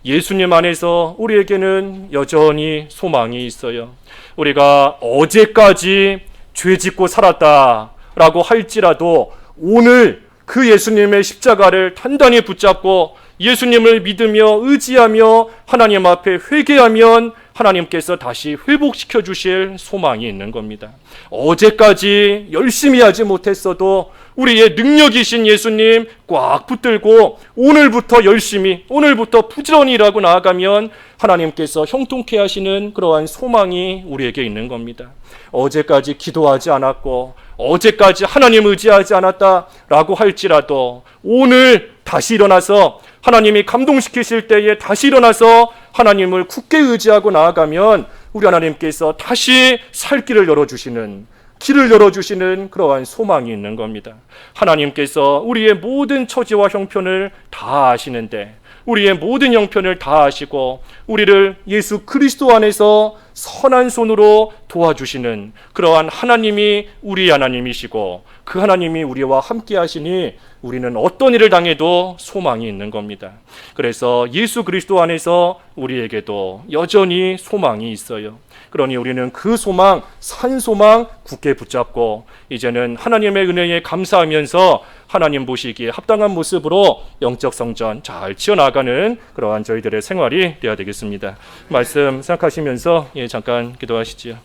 예수님 안에서 우리에게는 여전히 소망이 있어요. 우리가 어제까지 죄 짓고 살았다라고 할지라도 오늘 그 예수님의 십자가를 단단히 붙잡고 예수님을 믿으며 의지하며 하나님 앞에 회개하면 하나님께서 다시 회복시켜 주실 소망이 있는 겁니다. 어제까지 열심히 하지 못했어도 우리의 능력이신 예수님 꽉 붙들고 오늘부터 열심히, 오늘부터 부지런히 일하고 나아가면 하나님께서 형통케 하시는 그러한 소망이 우리에게 있는 겁니다. 어제까지 기도하지 않았고 어제까지 하나님 의지하지 않았다라고 할지라도 오늘 다시 일어나서 하나님이 감동시키실 때에 다시 일어나서 하나님을 굳게 의지하고 나아가면 우리 하나님께서 다시 살 길을 열어주시는, 길을 열어주시는 그러한 소망이 있는 겁니다. 하나님께서 우리의 모든 처지와 형편을 다 아시는데, 우리의 모든 형편을 다 아시고 우리를 예수 그리스도 안에서 선한 손으로 도와주시는 그러한 하나님이 우리 하나님이시고 그 하나님이 우리와 함께 하시니 우리는 어떤 일을 당해도 소망이 있는 겁니다. 그래서 예수 그리스도 안에서 우리에게도 여전히 소망이 있어요. 그러니 우리는 그 소망, 산 소망 굳게 붙잡고 이제는 하나님의 은혜에 감사하면서 하나님 보시기에 합당한 모습으로 영적 성전 잘 지어나가는 그러한 저희들의 생활이 되어야 되겠습니다. 말씀 생각하시면서 잠깐 기도하시지요.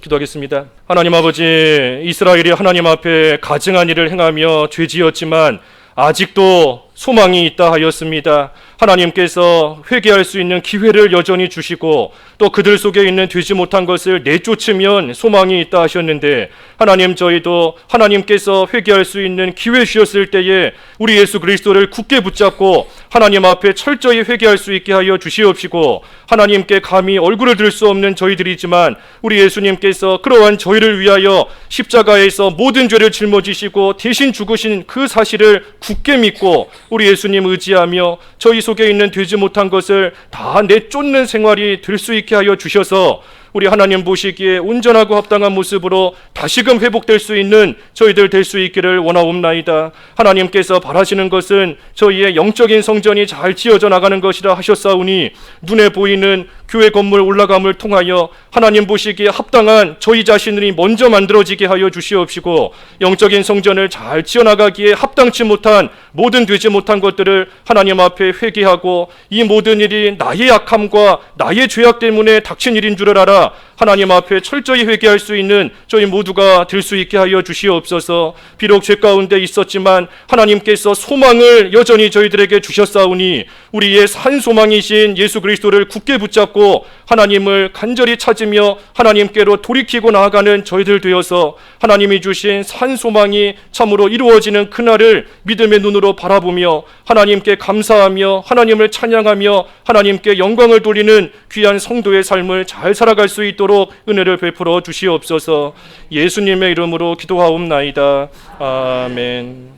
기도하겠습니다. 하나님 아버지, 이스라엘이 하나님 앞에 가증한 일을 행하며 죄지었지만 아직도 소망이 있다 하였습니다. 하나님께서 회개할 수 있는 기회를 여전히 주시고 또 그들 속에 있는 되지 못한 것을 내쫓으면 소망이 있다 하셨는데, 하나님 저희도 하나님께서 회개할 수 있는 기회 주셨을 때에 우리 예수 그리스도를 굳게 붙잡고 하나님 앞에 철저히 회개할 수 있게 하여 주시옵시고, 하나님께 감히 얼굴을 들 수 없는 저희들이지만 우리 예수님께서 그러한 저희를 위하여 십자가에서 모든 죄를 짊어지시고 대신 죽으신 그 사실을 굳게 믿고 우리 예수님 의지하며 저희 속에 있는 되지 못한 것을 다 내쫓는 생활이 될 수 있게 하여 주셔서 우리 하나님 보시기에 온전하고 합당한 모습으로 다시금 회복될 수 있는 저희들 될 수 있기를 원하옵나이다. 하나님께서 바라시는 것은 저희의 영적인 성전이 잘 지어져 나가는 것이라 하셨사오니 눈에 보이는 교회 건물 올라감을 통하여 하나님 보시기에 합당한 저희 자신이 먼저 만들어지게 하여 주시옵시고, 영적인 성전을 잘 지어나가기에 합당치 못한 모든 되지 못한 것들을 하나님 앞에 회개하고 이 모든 일이 나의 약함과 나의 죄악 때문에 닥친 일인 줄을 알아 하나님 앞에 철저히 회개할 수 있는 저희 모두가 될 수 있게 하여 주시옵소서. 비록 죄 가운데 있었지만 하나님께서 소망을 여전히 저희들에게 주셨사오니 우리의 산 소망이신 예수 그리스도를 굳게 붙잡고 하나님을 간절히 찾으며 하나님께로 돌이키고 나아가는 저희들 되어서 하나님이 주신 산 소망이 참으로 이루어지는 그날을 믿음의 눈으로 바라보며 하나님께 감사하며 하나님을 찬양하며 하나님께 영광을 돌리는 귀한 성도의 삶을 잘 살아갈 수 있도록 은혜를 베풀어 주시옵소서. 예수님의 이름으로 기도하옵나이다. 아멘.